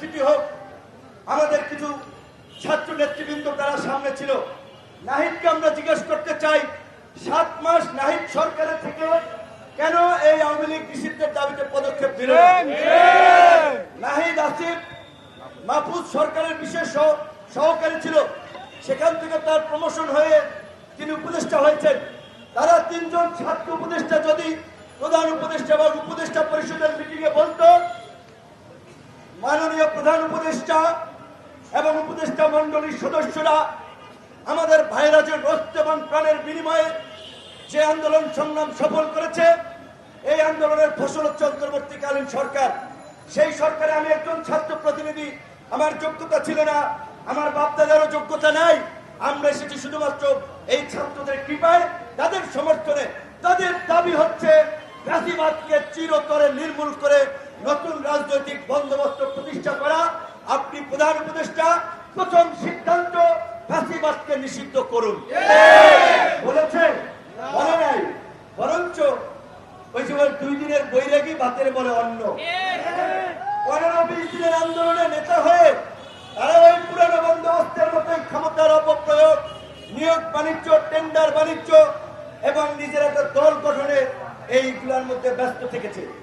পরিস্থিতি হোক, আমাদের কিছু ছাত্র নেতৃবৃন্দ তারা সামনে ছিল। নাহিদকে আমরা জিজ্ঞেস করতে চাই, 7 মাস নাহিদ সরকারের থেকে কেন এই আওয়ামী লীগ নিষিদ্ধের দাবিতে পদক্ষেপ দিল? নাহিদ আসিফ মাহফুজ সরকারের বিশেষ সহকারী ছিল, সেখান থেকে তার প্রমোশন হয়ে তিনি উপদেষ্টা হয়েছেন। তারা 3 জন ছাত্র উপদেষ্টা যদি প্রধান উপদেষ্টা এবং উপদেষ্টা পরিষদের মিটিংয়ে বলতো, মাননীয় প্রধান উপদেষ্টা এবং উপদেষ্টা মন্ডলীর সদস্যরা আমাদের ভাইরা যে রক্ত এবং প্রাণের বিনিময়ে যে আন্দোলন সংগ্রাম সফল করেছে, এই আন্দোলনের ফসল হচ্ছে অন্তর্বর্তীকালীন সরকার। সেই সরকারে আমি একজন ছাত্র প্রতিনিধি, আমার যোগ্যতা ছিল না, আমার বাপদাদারও যোগ্যতা নাই। আমরা এসেছি শুধুমাত্র এই ছাত্রদের কৃপায়, তাদের সমর্থনে। তাদের দাবি হচ্ছে ফ্যাসিবাদকে চিরতরে নির্মূল করে নতুন রাজনৈতিক বন্দোবস্ত প্রতিষ্ঠা করা। আপনি প্রধান উপদেষ্টা, প্রথম সিদ্ধান্ত ফ্যাসিবাদকে নিষিদ্ধ করুন বলেছে, বলে নাই। বরঞ্চ ওই যে 2 দিনের বৈরাগী বাতের বলে অন্য। 15-20 দিনের আন্দোলনে নেতা হয়ে তারা ওই পুরানো বন্দোবস্তের মতোই ক্ষমতার অপপ্রয়োগ, নিয়োগ বাণিজ্য, টেন্ডার বাণিজ্য এবং নিজের একটা দল গঠনে এইগুলোর মধ্যে ব্যস্ত থেকেছে।